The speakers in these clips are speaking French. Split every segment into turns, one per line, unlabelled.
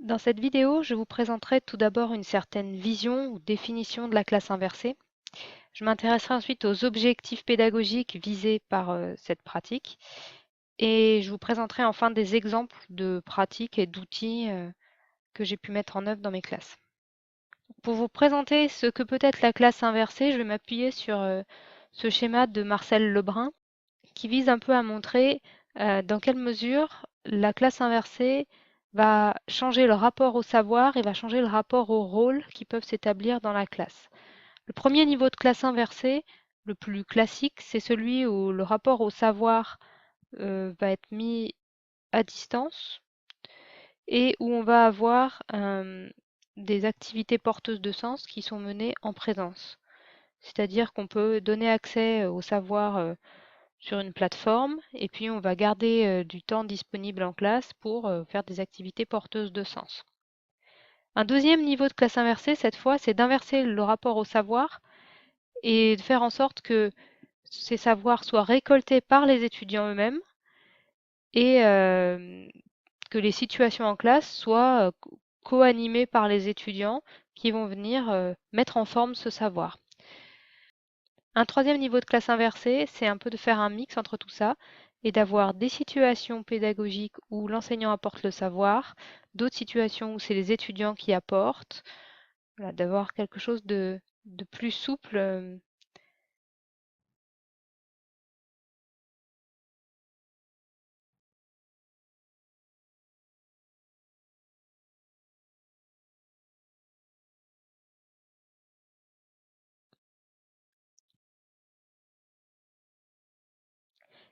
Dans cette vidéo, je vous présenterai tout d'abord une certaine vision ou définition de la classe inversée. Je m'intéresserai ensuite aux objectifs pédagogiques visés par cette pratique et je vous présenterai enfin des exemples de pratiques et d'outils que j'ai pu mettre en œuvre dans mes classes. Pour vous présenter ce que peut être la classe inversée, je vais m'appuyer sur ce schéma de Marcel Lebrun qui vise un peu à montrer dans quelle mesure la classe inversée va changer le rapport au savoir et va changer le rapport au rôle qui peuvent s'établir dans la classe. Le premier niveau de classe inversée, le plus classique, c'est celui où le rapport au savoir va être mis à distance et où on va avoir des activités porteuses de sens qui sont menées en présence. C'est-à-dire qu'on peut donner accès au savoir sur une plateforme et puis on va garder du temps disponible en classe pour faire des activités porteuses de sens. Un deuxième niveau de classe inversée, cette fois, c'est d'inverser le rapport au savoir et de faire en sorte que ces savoirs soient récoltés par les étudiants eux-mêmes et que les situations en classe soient co-animées par les étudiants qui vont venir mettre en forme ce savoir. Un troisième niveau de classe inversée, c'est un peu de faire un mix entre tout ça et d'avoir des situations pédagogiques où l'enseignant apporte le savoir, d'autres situations où c'est les étudiants qui apportent, voilà, d'avoir quelque chose de plus souple.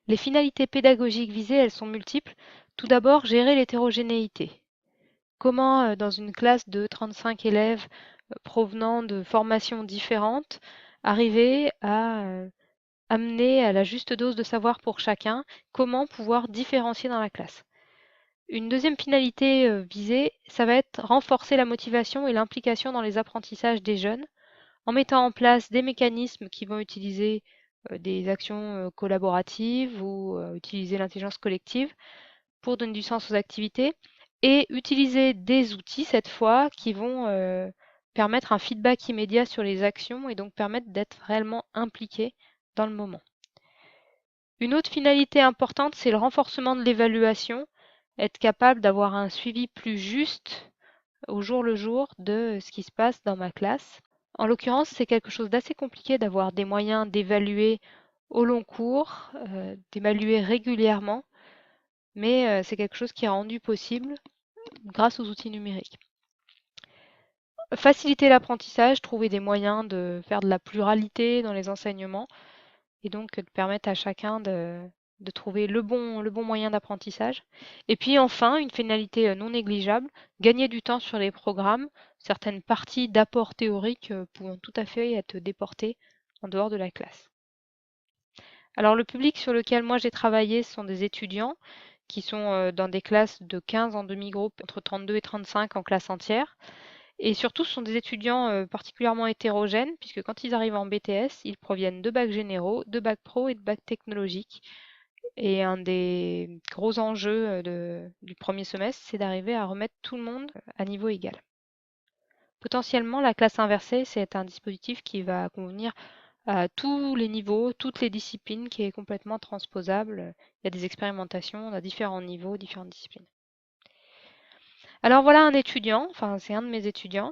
Les finalités pédagogiques visées, elles sont multiples. Tout d'abord, gérer l'hétérogénéité. Comment, dans une classe de 35 élèves provenant de formations différentes, arriver à amener à la juste dose de savoir pour chacun, comment pouvoir différencier dans la classe. Une deuxième finalité visée, ça va être renforcer la motivation et l'implication dans les apprentissages des jeunes, en mettant en place des mécanismes qui vont utiliser des actions collaboratives ou utiliser l'intelligence collective pour donner du sens aux activités, et utiliser des outils cette fois qui vont permettre un feedback immédiat sur les actions et donc permettre d'être réellement impliqué dans le moment. Une autre finalité importante, c'est le renforcement de l'évaluation, être capable d'avoir un suivi plus juste au jour le jour de ce qui se passe dans ma classe. En l'occurrence, c'est quelque chose d'assez compliqué d'avoir des moyens d'évaluer au long cours, d'évaluer régulièrement, mais c'est quelque chose qui est rendu possible grâce aux outils numériques. Faciliter l'apprentissage, trouver des moyens de faire de la pluralité dans les enseignements et donc de permettre à chacun de trouver le bon moyen d'apprentissage. Et puis enfin, une finalité non négligeable, gagner du temps sur les programmes, certaines parties d'apports théoriques pouvant tout à fait être déportées en dehors de la classe. Alors le public sur lequel moi j'ai travaillé sont des étudiants qui sont dans des classes de 15 en demi-groupe, entre 32 et 35 en classe entière. Et surtout, ce sont des étudiants particulièrement hétérogènes, puisque quand ils arrivent en BTS, ils proviennent de bacs généraux, de bacs pro et de bacs technologiques. Et un des gros enjeux du premier semestre, c'est d'arriver à remettre tout le monde à niveau égal. Potentiellement, la classe inversée, c'est un dispositif qui va convenir à tous les niveaux, toutes les disciplines, qui est complètement transposable. Il y a des expérimentations à différents niveaux, différentes disciplines. Alors voilà un étudiant, enfin c'est un de mes étudiants.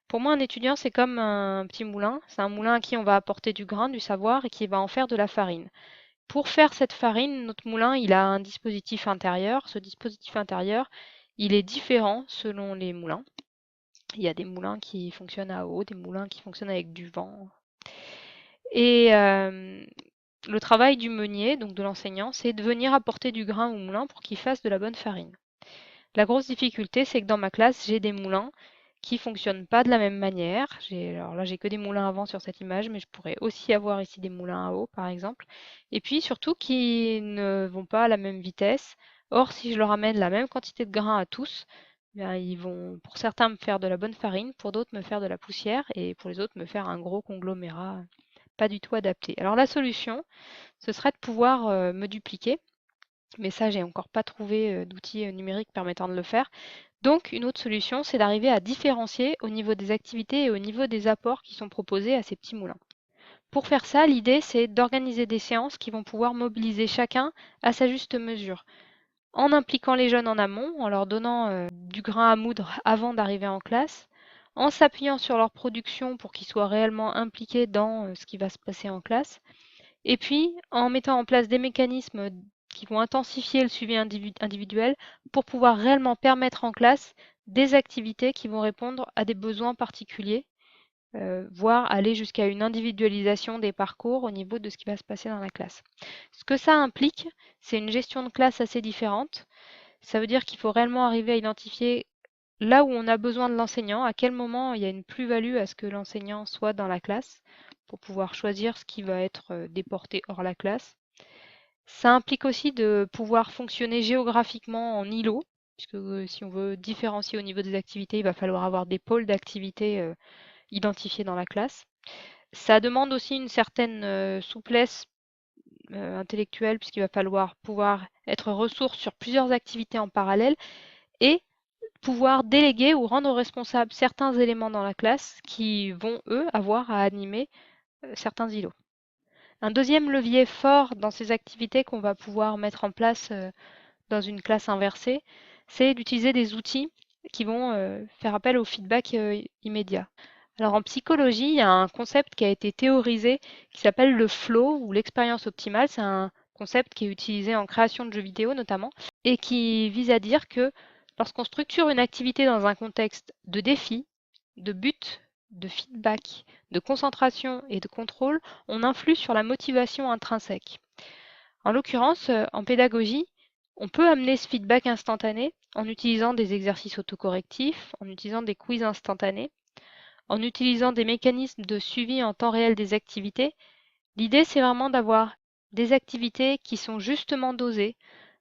Pour moi, un étudiant, c'est comme un petit moulin. C'est un moulin à qui on va apporter du grain, du savoir et qui va en faire de la farine. Pour faire cette farine, notre moulin, il a un dispositif intérieur. Ce dispositif intérieur, il est différent selon les moulins. Il y a des moulins qui fonctionnent à eau, des moulins qui fonctionnent avec du vent. Et le travail du meunier, donc de l'enseignant, c'est de venir apporter du grain au moulin pour qu'il fasse de la bonne farine. La grosse difficulté, c'est que dans ma classe, j'ai des moulins qui fonctionnent pas de la même manière. Alors là, j'ai que des moulins à vent sur cette image, mais je pourrais aussi avoir ici des moulins à eau, par exemple. Et puis surtout qui ne vont pas à la même vitesse. Or, si je leur amène la même quantité de grains à tous, bien, ils vont, pour certains, me faire de la bonne farine, pour d'autres, me faire de la poussière, et pour les autres, me faire un gros conglomérat pas du tout adapté. Alors la solution, ce serait de pouvoir me dupliquer. Mais ça, j'ai encore pas trouvé d'outils numériques permettant de le faire. Donc, une autre solution, c'est d'arriver à différencier au niveau des activités et au niveau des apports qui sont proposés à ces petits moulins. Pour faire ça, l'idée, c'est d'organiser des séances qui vont pouvoir mobiliser chacun à sa juste mesure, en impliquant les jeunes en amont, en leur donnant du grain à moudre avant d'arriver en classe, en s'appuyant sur leur production pour qu'ils soient réellement impliqués dans ce qui va se passer en classe, et puis en mettant en place des mécanismes qui vont intensifier le suivi individuel pour pouvoir réellement permettre en classe des activités qui vont répondre à des besoins particuliers, voire aller jusqu'à une individualisation des parcours au niveau de ce qui va se passer dans la classe. Ce que ça implique, c'est une gestion de classe assez différente. Ça veut dire qu'il faut réellement arriver à identifier là où on a besoin de l'enseignant, à quel moment il y a une plus-value à ce que l'enseignant soit dans la classe, pour pouvoir choisir ce qui va être déporté hors la classe. Ça implique aussi de pouvoir fonctionner géographiquement en îlots, puisque si on veut différencier au niveau des activités, il va falloir avoir des pôles d'activités identifiés dans la classe. Ça demande aussi une certaine souplesse intellectuelle, puisqu'il va falloir pouvoir être ressource sur plusieurs activités en parallèle et pouvoir déléguer ou rendre responsables certains éléments dans la classe qui vont, eux, avoir à animer certains îlots. Un deuxième levier fort dans ces activités qu'on va pouvoir mettre en place dans une classe inversée, c'est d'utiliser des outils qui vont faire appel au feedback immédiat. Alors en psychologie, il y a un concept qui a été théorisé qui s'appelle le flow ou l'expérience optimale. C'est un concept qui est utilisé en création de jeux vidéo notamment et qui vise à dire que lorsqu'on structure une activité dans un contexte de défi, de but, de feedback, de concentration et de contrôle, on influe sur la motivation intrinsèque. En l'occurrence, en pédagogie, on peut amener ce feedback instantané en utilisant des exercices autocorrectifs, en utilisant des quiz instantanés, en utilisant des mécanismes de suivi en temps réel des activités. L'idée, c'est vraiment d'avoir des activités qui sont justement dosées,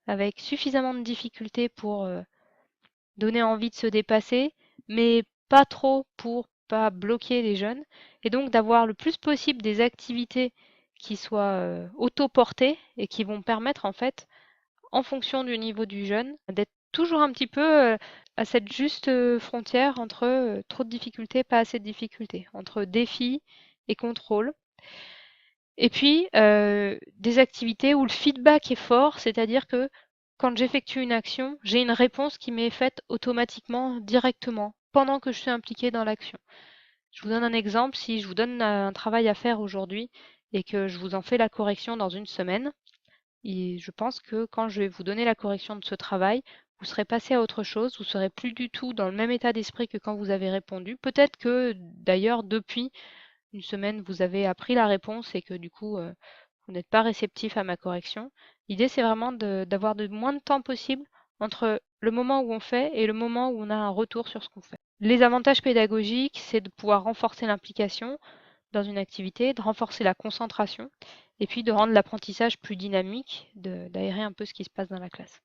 avec suffisamment de difficultés pour donner envie de se dépasser, mais pas trop pour pas bloquer les jeunes, et donc d'avoir le plus possible des activités qui soient auto-portées et qui vont permettre en fait, en fonction du niveau du jeune, d'être toujours un petit peu à cette juste frontière entre trop de difficultés, pas assez de difficultés, entre défi et contrôle. Et puis, des activités où le feedback est fort, c'est-à-dire que quand j'effectue une action, j'ai une réponse qui m'est faite automatiquement, directement, pendant que je suis impliquée dans l'action. Je vous donne un exemple, si je vous donne un travail à faire aujourd'hui et que je vous en fais la correction dans une semaine, et je pense que quand je vais vous donner la correction de ce travail, vous serez passé à autre chose, vous serez plus du tout dans le même état d'esprit que quand vous avez répondu. Peut-être que d'ailleurs, depuis une semaine, vous avez appris la réponse et que du coup, vous n'êtes pas réceptif à ma correction. L'idée, c'est vraiment d'avoir le moins de temps possible entre le moment où on fait et le moment où on a un retour sur ce qu'on fait. Les avantages pédagogiques, c'est de pouvoir renforcer l'implication dans une activité, de renforcer la concentration et puis de rendre l'apprentissage plus dynamique, d'aérer un peu ce qui se passe dans la classe.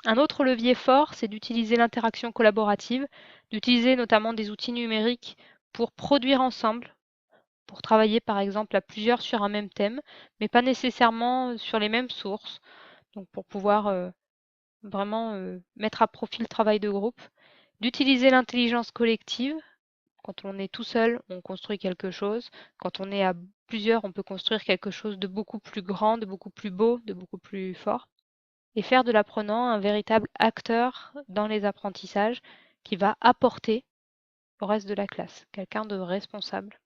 Un autre levier fort, c'est d'utiliser l'interaction collaborative, d'utiliser notamment des outils numériques pour produire ensemble, pour travailler par exemple à plusieurs sur un même thème, mais pas nécessairement sur les mêmes sources, donc pour pouvoir vraiment mettre à profit le travail de groupe, d'utiliser l'intelligence collective. Quand on est tout seul, on construit quelque chose. Quand on est à plusieurs, on peut construire quelque chose de beaucoup plus grand, de beaucoup plus beau, de beaucoup plus fort. Et faire de l'apprenant un véritable acteur dans les apprentissages qui va apporter au reste de la classe, quelqu'un de responsable.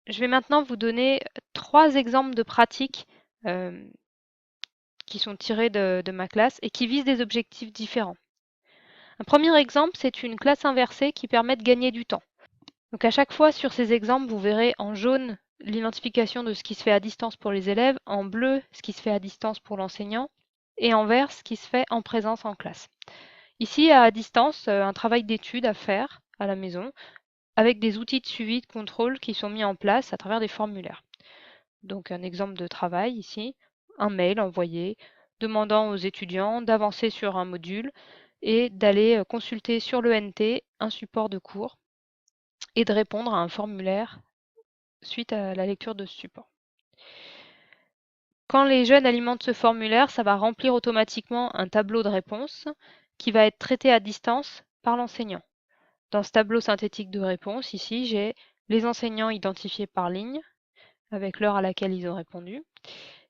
Je vais maintenant vous donner 3 exemples de pratiques qui sont tirées de ma classe et qui visent des objectifs différents. Un premier exemple, c'est une classe inversée qui permet de gagner du temps. Donc à chaque fois sur ces exemples, vous verrez en jaune l'identification de ce qui se fait à distance pour les élèves, en bleu ce qui se fait à distance pour l'enseignant et en vert ce qui se fait en présence en classe. Ici à distance, un travail d'étude à faire à la maison avec des outils de suivi de contrôle qui sont mis en place à travers des formulaires. Donc un exemple de travail ici, un mail envoyé demandant aux étudiants d'avancer sur un module et d'aller consulter sur l'ENT un support de cours et de répondre à un formulaire suite à la lecture de ce support. Quand les jeunes alimentent ce formulaire, ça va remplir automatiquement un tableau de réponse qui va être traité à distance par l'enseignant. Dans ce tableau synthétique de réponse, ici, j'ai les enseignants identifiés par ligne, avec l'heure à laquelle ils ont répondu.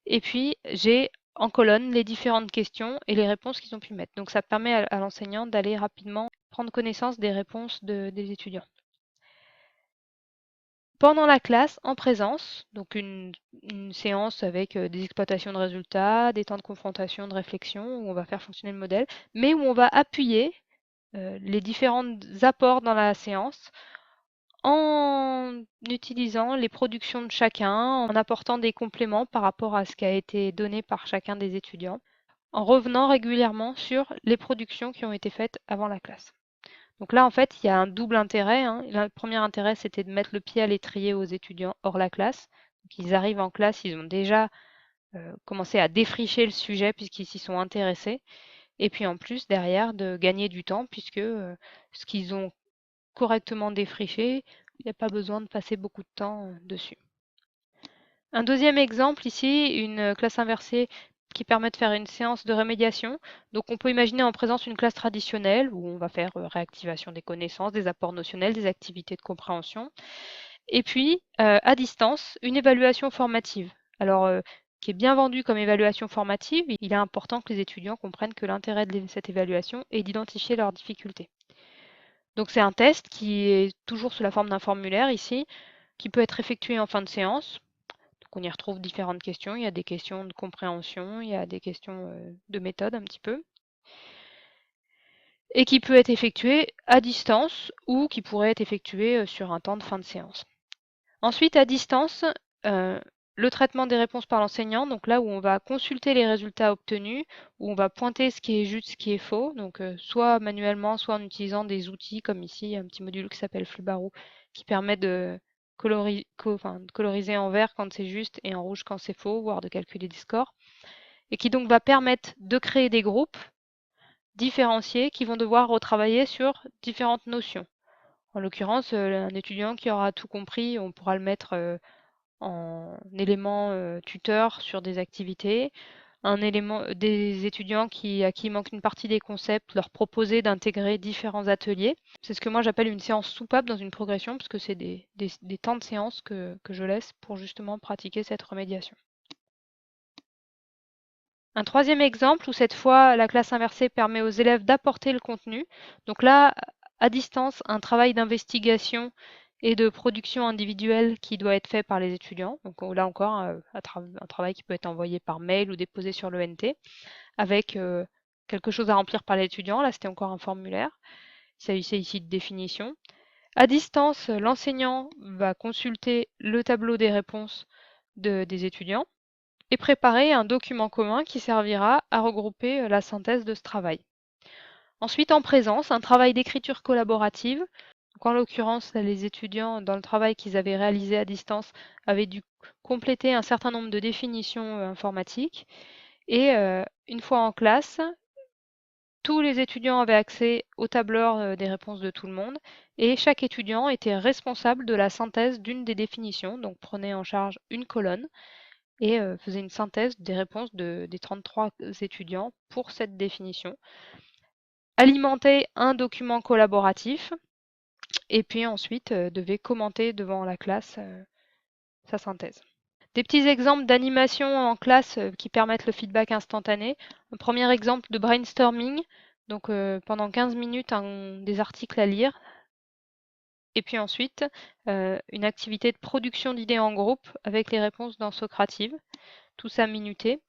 Et puis, j'ai en colonne les différentes questions et les réponses qu'ils ont pu mettre. Donc, ça permet à l'enseignant d'aller rapidement prendre connaissance des réponses des étudiants. Pendant la classe, en présence, donc une séance avec des exploitations de résultats, des temps de confrontation, de réflexion, où on va faire fonctionner le modèle, mais où on va appuyer les différents apports dans la séance en utilisant les productions de chacun, en apportant des compléments par rapport à ce qui a été donné par chacun des étudiants, en revenant régulièrement sur les productions qui ont été faites avant la classe. Donc là, en fait, il y a un double intérêt, hein. Le premier intérêt, c'était de mettre le pied à l'étrier aux étudiants hors la classe. Donc, ils arrivent en classe, ils ont déjà commencé à défricher le sujet puisqu'ils s'y sont intéressés. Et puis en plus, derrière, de gagner du temps puisque ce qu'ils ont correctement défriché, il n'y a pas besoin de passer beaucoup de temps dessus. Un deuxième exemple ici, une classe inversée qui permet de faire une séance de rémédiation. Donc on peut imaginer en présence une classe traditionnelle où on va faire réactivation des connaissances, des apports notionnels, des activités de compréhension. Et puis à distance, une évaluation formative. Alors qui est bien vendue comme évaluation formative, il est important que les étudiants comprennent que l'intérêt de cette évaluation est d'identifier leurs difficultés. Donc c'est un test qui est toujours sous la forme d'un formulaire ici, qui peut être effectué en fin de séance. Donc on y retrouve différentes questions. Il y a des questions de compréhension, il y a des questions de méthode un petit peu. Et qui peut être effectué à distance ou qui pourrait être effectué sur un temps de fin de séance. Ensuite, à distance, le traitement des réponses par l'enseignant, donc là où on va consulter les résultats obtenus, où on va pointer ce qui est juste, ce qui est faux, donc soit manuellement, soit en utilisant des outils comme ici, un petit module qui s'appelle Flubarou, qui permet de coloriser en vert quand c'est juste et en rouge quand c'est faux, voire de calculer des scores, et qui donc va permettre de créer des groupes différenciés qui vont devoir retravailler sur différentes notions. En l'occurrence, un étudiant qui aura tout compris, on pourra le mettre en élément tuteur sur des activités. Des étudiants à qui il manque une partie des concepts, leur proposer d'intégrer différents ateliers. C'est ce que moi j'appelle une séance soupape dans une progression, parce que c'est des temps de séance que je laisse pour justement pratiquer cette remédiation. Un troisième exemple où cette fois la classe inversée permet aux élèves d'apporter le contenu. Donc là, à distance, un travail d'investigation et de production individuelle qui doit être fait par les étudiants. Donc là encore, un travail qui peut être envoyé par mail ou déposé sur l'ENT avec quelque chose à remplir par l'étudiant. Là, c'était encore un formulaire. Il s'agissait ici de définition. À distance, l'enseignant va consulter le tableau des réponses des étudiants et préparer un document commun qui servira à regrouper la synthèse de ce travail. Ensuite, en présence, un travail d'écriture collaborative. Donc, en l'occurrence, les étudiants, dans le travail qu'ils avaient réalisé à distance, avaient dû compléter un certain nombre de définitions informatiques. Et une fois en classe, tous les étudiants avaient accès au tableur des réponses de tout le monde et chaque étudiant était responsable de la synthèse d'une des définitions, donc prenait en charge une colonne et faisait une synthèse des réponses des 33 étudiants pour cette définition. Alimentait un document collaboratif et puis ensuite devait commenter devant la classe sa synthèse. Des petits exemples d'animation en classe qui permettent le feedback instantané. Un premier exemple de brainstorming, donc pendant 15 minutes des articles à lire. Et puis ensuite, une activité de production d'idées en groupe avec les réponses dans Socrative, tout ça minuté.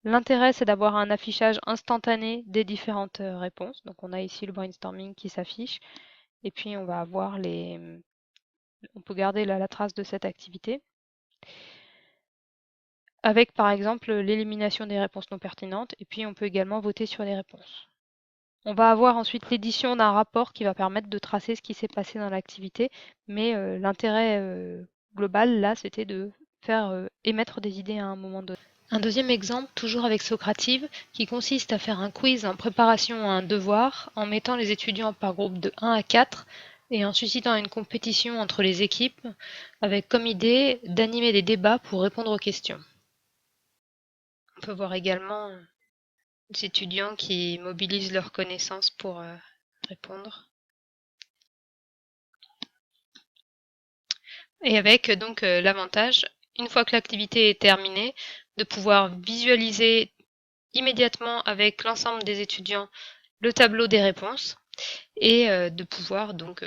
L'intérêt, c'est d'avoir un affichage instantané des différentes réponses. Donc on a ici le brainstorming qui s'affiche. Et puis on va avoir on peut garder la trace de cette activité. Avec par exemple l'élimination des réponses non pertinentes. Et puis on peut également voter sur les réponses. On va avoir ensuite l'édition d'un rapport qui va permettre de tracer ce qui s'est passé dans l'activité. Mais l'intérêt global, là, c'était de faire émettre des idées à un moment donné. Un deuxième exemple, toujours avec Socrative, qui consiste à faire un quiz en préparation à un devoir, en mettant les étudiants par groupe de 1 à 4 et en suscitant une compétition entre les équipes, avec comme idée d'animer des débats pour répondre aux questions. On peut voir également des étudiants qui mobilisent leurs connaissances pour répondre. Et avec donc l'avantage, une fois que l'activité est terminée, de pouvoir visualiser immédiatement avec l'ensemble des étudiants le tableau des réponses et de pouvoir donc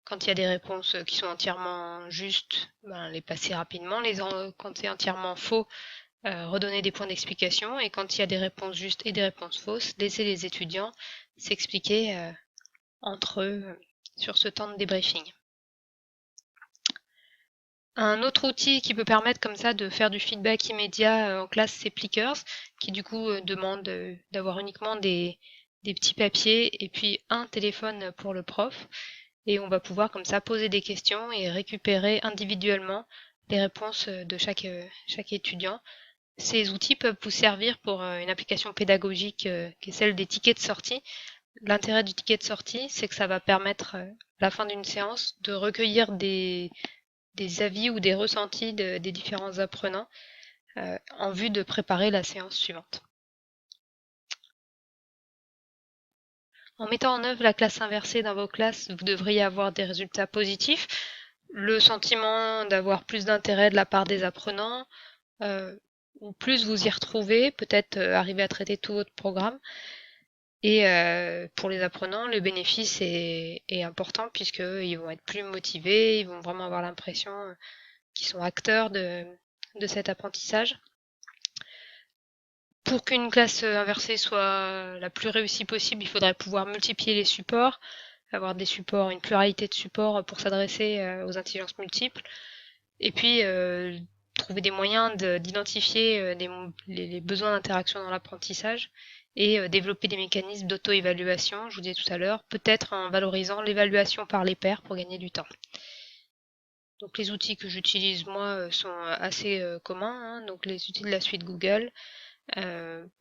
quand il y a des réponses qui sont entièrement justes, ben, les passer rapidement. Quand c'est entièrement faux, redonner des points d'explication. Et quand il y a des réponses justes et des réponses fausses, laisser les étudiants s'expliquer entre eux sur ce temps de débriefing. Un autre outil qui peut permettre comme ça de faire du feedback immédiat en classe, c'est Plickers, qui du coup demande d'avoir uniquement des petits papiers et puis un téléphone pour le prof. Et on va pouvoir comme ça poser des questions et récupérer individuellement les réponses de chaque étudiant. Ces outils peuvent vous servir pour une application pédagogique qui est celle des tickets de sortie. L'intérêt du ticket de sortie, c'est que ça va permettre à la fin d'une séance de recueillir des avis ou des ressentis des différents apprenants en vue de préparer la séance suivante. En mettant en œuvre la classe inversée dans vos classes, vous devriez avoir des résultats positifs, le sentiment d'avoir plus d'intérêt de la part des apprenants, ou plus vous y retrouvez, peut-être arriver à traiter tout votre programme. Et pour les apprenants, le bénéfice est important puisqu'ils vont être plus motivés, ils vont vraiment avoir l'impression qu'ils sont acteurs de cet apprentissage. Pour qu'une classe inversée soit la plus réussie possible, il faudrait pouvoir multiplier les supports, avoir des supports, une pluralité de supports pour s'adresser aux intelligences multiples. Et puis trouver des moyens d'identifier les besoins d'interaction dans l'apprentissage et développer des mécanismes d'auto-évaluation, je vous disais tout à l'heure, peut-être en valorisant l'évaluation par les pairs pour gagner du temps. Donc les outils que j'utilise moi sont assez communs, hein, donc les outils de la suite Google,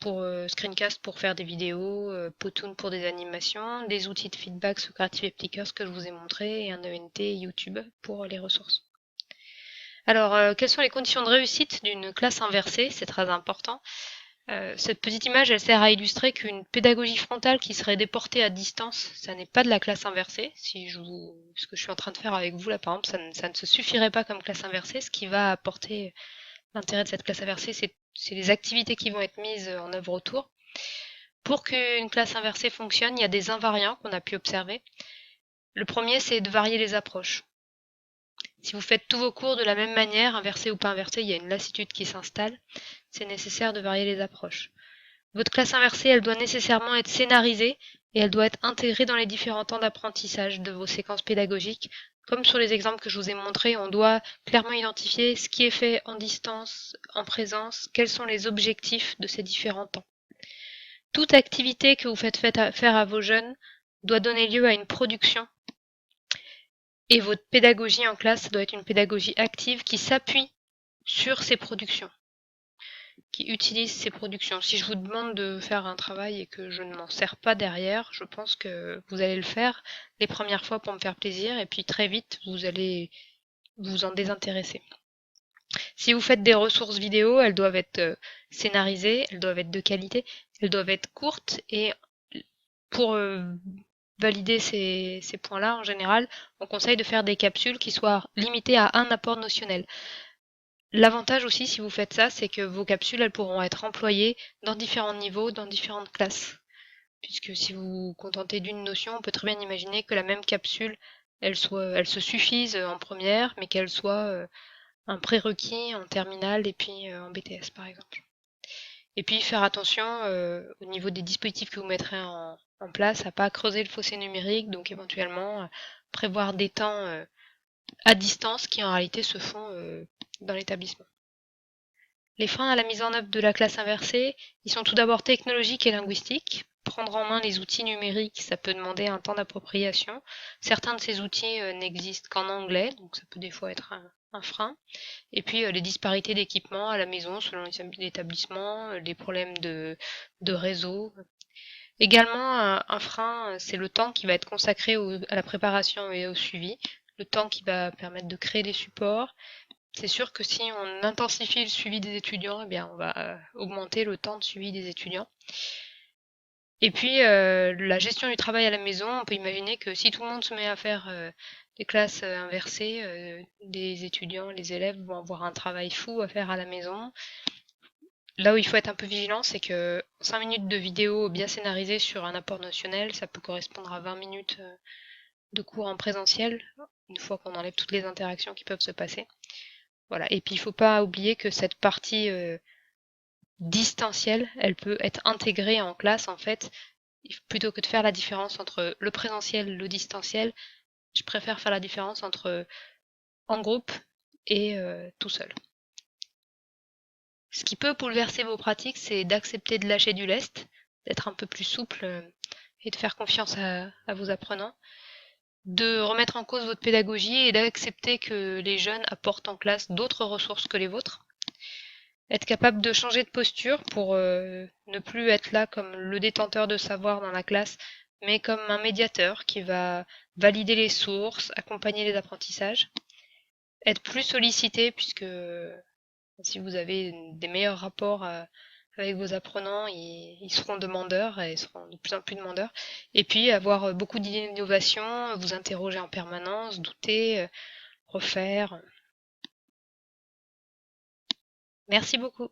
pour Screencast pour faire des vidéos, Powtoon pour des animations, des outils de feedback Socrative et Plickers que je vous ai montré, et un ENT YouTube pour les ressources. Alors, quelles sont les conditions de réussite d'une classe inversée? C'est très important. Cette petite image, elle sert à illustrer qu'une pédagogie frontale qui serait déportée à distance, ça n'est pas de la classe inversée. Ce que je suis en train de faire avec vous là, par exemple, ça ne se suffirait pas comme classe inversée. Ce qui va apporter l'intérêt de cette classe inversée, c'est les activités qui vont être mises en œuvre autour. Pour qu'une classe inversée fonctionne, il y a des invariants qu'on a pu observer. Le premier, c'est de varier les approches. Si vous faites tous vos cours de la même manière, inversé ou pas inversé, il y a une lassitude qui s'installe. C'est nécessaire de varier les approches. Votre classe inversée, elle doit nécessairement être scénarisée et elle doit être intégrée dans les différents temps d'apprentissage de vos séquences pédagogiques. Comme sur les exemples que je vous ai montrés, on doit clairement identifier ce qui est fait en distance, en présence, quels sont les objectifs de ces différents temps. Toute activité que vous faites faire à vos jeunes doit donner lieu à une production. Et votre pédagogie en classe, ça doit être une pédagogie active qui s'appuie sur ces productions, qui utilise ces productions. Si je vous demande de faire un travail et que je ne m'en sers pas derrière, je pense que vous allez le faire les premières fois pour me faire plaisir et puis très vite, vous allez vous en désintéresser. Si vous faites des ressources vidéo, elles doivent être scénarisées, elles doivent être de qualité, elles doivent être courtes et pour valider ces points-là, en général, on conseille de faire des capsules qui soient limitées à un apport notionnel. L'avantage aussi, si vous faites ça, c'est que vos capsules, elles pourront être employées dans différents niveaux, dans différentes classes. Puisque si vous vous contentez d'une notion, on peut très bien imaginer que la même capsule, elle se suffise en première, mais qu'elle soit un prérequis en terminale et puis en BTS par exemple. Et puis faire attention au niveau des dispositifs que vous mettrez en place, à pas creuser le fossé numérique, donc éventuellement prévoir des temps à distance qui en réalité se font dans l'établissement. Les freins à la mise en œuvre de la classe inversée, ils sont tout d'abord technologiques et linguistiques. Prendre en main les outils numériques, ça peut demander un temps d'appropriation. Certains de ces outils n'existent qu'en anglais, donc ça peut des fois être un frein. Et puis les disparités d'équipement à la maison selon l'établissement, les problèmes de réseau. Également, un frein, c'est le temps qui va être consacré à la préparation et au suivi, le temps qui va permettre de créer des supports, C'est sûr que si on intensifie le suivi des étudiants, eh bien on va augmenter le temps de suivi des étudiants. Et puis la gestion du travail à la maison, on peut imaginer que si tout le monde se met à faire des classes inversées, les étudiants, les élèves vont avoir un travail fou à faire à la maison. Là où il faut être un peu vigilant, c'est que 5 minutes de vidéo bien scénarisée sur un apport notionnel, ça peut correspondre à 20 minutes de cours en présentiel, une fois qu'on enlève toutes les interactions qui peuvent se passer. Voilà. Et puis il faut pas oublier que cette partie distancielle, elle peut être intégrée en classe en fait. Plutôt que de faire la différence entre le présentiel et le distanciel, je préfère faire la différence entre en groupe et tout seul. Ce qui peut bouleverser vos pratiques, c'est d'accepter de lâcher du lest, d'être un peu plus souple et de faire confiance à vos apprenants, de remettre en cause votre pédagogie et d'accepter que les jeunes apportent en classe d'autres ressources que les vôtres. Être capable de changer de posture pour ne plus être là comme le détenteur de savoir dans la classe, mais comme un médiateur qui va valider les sources, accompagner les apprentissages. Être plus sollicité puisque si vous avez des meilleurs rapports avec vos apprenants, ils seront demandeurs et ils seront de plus en plus demandeurs. Et puis avoir beaucoup d'idées d'innovation, vous interroger en permanence, douter, refaire. Merci beaucoup.